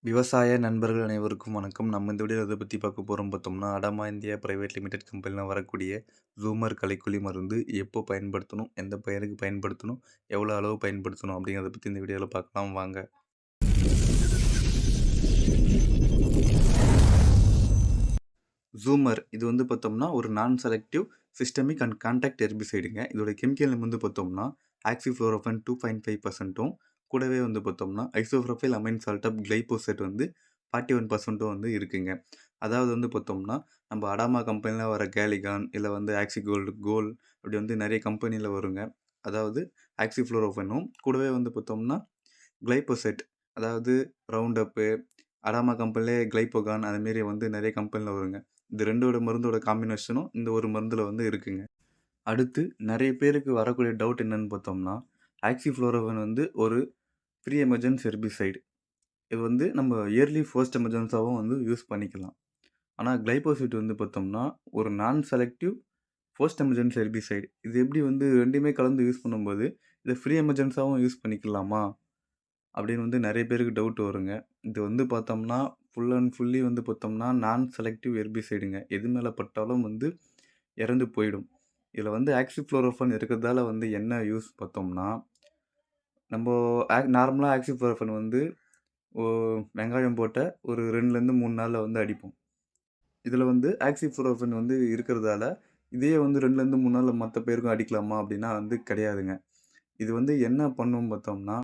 விவசாய நண்பர்கள் அனைவருக்கும் வணக்கம். நம்ம இந்த வீடியோல எத பத்தி பார்க்க போறோம் பார்த்தோம்னா, அடாமா இந்தியா பிரைவேட் லிமிடெட் கம்பெனில வரக்கூடிய ஜூமர் களைக்கொல்லி மருந்து எப்போ பயன்படுத்தணும்? எந்த பயிருக்கு பயன்படுத்தணும்? எவ்வளோ அளவு பயன்படுத்தணும்? அப்படிங்கிறத பத்தி இந்த வீடியோல பார்க்கலாம் வாங்க. ஜூமர் இது வந்து பார்த்தோம்னா, ஒரு நான் செலக்டிவ் சிஸ்டமிக் அண்ட் கான்டாக்ட் ஹெர்பிசைடுங்க. இதோட கெமிக்கல் நேம் வந்து பார்த்தோம்னா, ஆக்சிஃப்ளோரோஃபன் 2.5% கூடவே வந்து பார்த்தோம்னா, isopropyl amine salt of glyphosate வந்து 41% வந்து இருக்குங்க. அதாவது வந்து பார்த்தோம்னா, நம்ம அடாமா கம்பெனில வர கேலிகான், இல்ல வந்து ஆக்ஸிகோல்டு, கோல் அப்படி வந்து நெறைய கம்பெனில வருங்க. அதாவது ஆக்சிஃப்ளோரோஃபனும் கூடவே வந்து பார்த்தோம்னா, கிளைபோசேட் அதாவது ரவுண்ட் அப்பு, அடாமா கம்பெனிலே கிளைபோகான் அதுமாரி வந்து நெறைய கம்பெனில வருங்க. இந்த 2ஓட மருந்தோட காம்பினேஷனும் இந்த ஒரு மருந்துல வந்து இருக்குங்க. அடுத்து நெறைய பேருக்கு வரக்கூடிய டவுட் என்னன்னு பார்த்தோம்னா, ஆக்ஸிஃப்ளோரோவின் வந்து ஒரு ப்ரீ எமர்ஜென்ஸ் ஹெர்பிசைட். இது வந்து நம்ம இயர்லி ஃபர்ஸ்ட் எமர்ஜென்ஸாவும் வந்து யூஸ் பண்ணிக்கலாம். ஆனா கிளைபோசேட் வந்து பார்த்தோம்னா, ஒரு நான் செலக்டிவ் ஃபர்ஸ்ட் எமர்ஜென்சி ஹெர்பிசைட். இது எப்படி வந்து 2மே கலந்து யூஸ் பண்ணும்போது, இத ப்ரீ எமர்ஜென்ஸாவும் யூஸ் பண்ணிக்கலாமா? அப்படின்னு வந்து நெறைய பேருக்கு டவுட் வருங்க. இது வந்து பார்த்தோம்னா, ஃபுல் அண்ட் ஃபுல்லி வந்து பார்த்தோம்னா, நான் செலக்டிவ் ஹெர்பிசைடுங்க. எது மேல பட்டாலும் வந்து இறந்து போயிடும். இதில வந்து ஆக்சிஃப்ளோரோஃபன் இருக்கிறதால வந்து என்ன யூஸ் பார்த்தோம்னா, நம்போ நார்மலா ஆக்சிஃப்ளோரோஃபன் வந்து ஒ வெங்காயம் போட்ட ஒரு 2லேருந்து 3 நாள்ல வந்து அடிப்போம். இதில வந்து ஆக்சிஃப்ளோரோஃபன் வந்து இருக்கிறதால, இதையே வந்து 2லேருந்து 3 நாள்ல மத்த பேருக்கும் அடிக்கலாமா? அப்படின்னா வந்து கிடையாதுங்க. இது வந்து என்ன பண்ணும் பார்த்தோம்னா,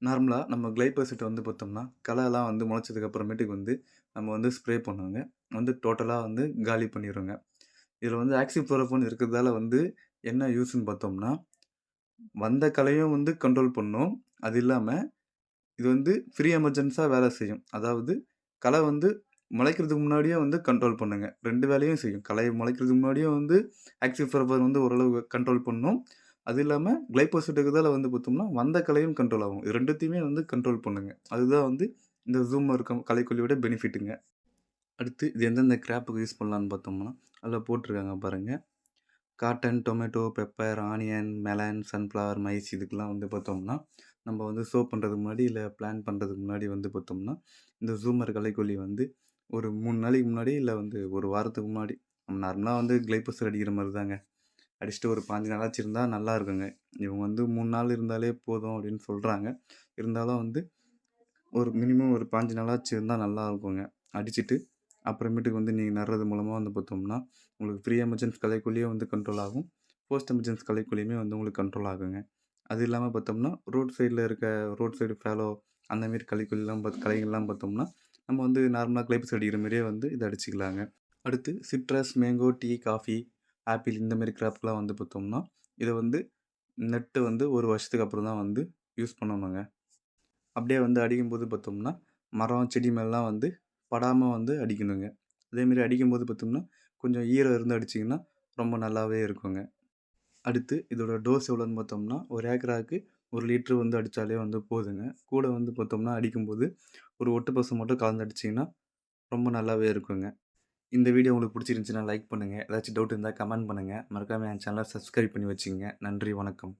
நார்மலா நம்ம கிளைபோசேட் வந்து பார்த்தோம்னா, களைலாம் வந்து முளைச்சதுக்கு அப்புறமேட்டுக்கு வந்து நம்ம வந்து ஸ்ப்ரே பண்ணுவோங்க. வந்து டோட்டலா வந்து காலி பண்ணிருங்க. இதில வந்து ஆக்ஸிஃப்ளோரோஃபன் இருக்கிறதால வந்து என்ன யூஸ்ன்னு பார்த்தோம்னா, வந்த களையும் வந்து கண்ட்ரோல் பண்ணும். அது இல்லாம இது வந்து ப்ரீ எமர்ஜென்ஸா வேலை செய்யும். அதாவது களை வந்து முளைக்கிறதுக்கு முன்னாடியே வந்து கண்ட்ரோல் பண்ணுங்க. 2 வேலையும் செய்யும். களை முளைக்கிறதுக்கு முன்னாடியே வந்து ஆக்ஸிஃப்ளோரோஃபன் வந்து ஓரளவு கண்ட்ரோல் பண்ணும். அது இல்லாம கிளைபோசேட் இருக்கிறதால வந்து பார்த்தோம்னா, வந்த களையும் கண்ட்ரோல் ஆகும். 2த்தையுமே வந்து கண்ட்ரோல் பண்ணுங்க. அதுதான் வந்து இந்த ஜூமர் களைக்கொல்லியோட பெனிஃபிட்டுங்க. அடுத்து இது எந்தெந்த கிராப்புக்கு யூஸ் பண்ணலான்னு பார்த்தோம்னா, அதில போட்டிருக்காங்க பாருங்க. Cotton, tomato, pepper, onion, melon, sunflower, maize இதுக்கெல்லாம் வந்து பார்த்தோம்னா, நம்ம வந்து சோ பண்ணுறதுக்கு முன்னாடி, இல்ல பிளான் பண்ணுறதுக்கு முன்னாடி வந்து பார்த்தோம்னா, இந்த ஜூமர் களைக்கொல்லி வந்து ஒரு 3 நாளைக்கு முன்னாடி, இல்ல வந்து 1 வாரத்துக்கு முன்னாடி, நம்ம நார்மலா வந்து கிளைபோசேட் அடிக்கிற மாரி தாங்க. அடிச்சுட்டு ஒரு 15 நாளாச்சும் இருந்தா நல்லா இருக்குங்க. இவங்க வந்து 3 நாள் இருந்தாலே போதும் அப்படின்னு சொல்றாங்க. இருந்தாலும் வந்து ஒரு மினிமம் ஒரு 15 நாளாச்சும் இருந்தா நல்லா இருக்குங்க. அடிச்சுட்டு அப்புறமேட்டுக்கு வந்து நீங்க நடுறது மூலமா வந்து பார்த்தோம்னா, உங்களுக்கு ப்ரீ எமர்ஜென்சி களைக்கொல்லியும் வந்து கண்ட்ரோல் ஆகும். போஸ்ட் எமர்ஜென்சி களைக்கொல்லியுமே வந்து உங்களுக்கு கண்ட்ரோல் ஆகுங்க. அது இல்லாம பார்த்தோம்னா, ரோட் சைடு ஃபாலோ அந்த மாரி களைகள்லாம் பார்த்தோம்னா, நம்ம வந்து நார்மலா கிளைபோசேட் அடிக்கிற மாரியே வந்து இத அடிச்சுக்கலாங்க. அடுத்து citrus, mango, tea, coffee, apple இந்த மாரி கிராப்லாம் வந்து பார்த்தோம்னா, இத வந்து நட்டு வந்து 1 வருஷத்துக்கு அப்புறம் தான் வந்து யூஸ் பண்ணணுங்க. அப்படியே வந்து அடிக்கும்போது பார்த்தோம்னா, மரம், செடி மேலலாம் வந்து படாம வந்து அடிக்கணுங்க. அதேமாரி அடிக்கும்போது பார்த்தோம்னா, கொஞ்சம் ஈரம் இருந்து அடிச்சீங்கன்னா, ரொம்ப நல்லாவே இருக்குங்க. அடுத்து இதோட டோஸ் எவ்வளோன்னு பார்த்தோம்னா, 1 ஏக்கராக்கு 1 லிட்டர் வந்து அடிச்சாலே வந்து போதுங்க. கூட வந்து பார்த்தோம்னா, அடிக்கும்போது ஒரு ஒட்டு பசு மட்டும் கலந்து அடிச்சீங்கன்னா, ரொம்ப நல்லாவே இருக்குங்க. இந்த வீடியோ உங்களுக்கு பிடிச்சிருந்துச்சுன்னா லைக் பண்ணுங்க. ஏதாச்சும் டவுட் இருந்தா கமெண்ட் பண்ணுங்க. மறக்காம என் சேனல சப்ஸ்கிரைப் பண்ணி வச்சுக்கங்க. நன்றி, வணக்கம்.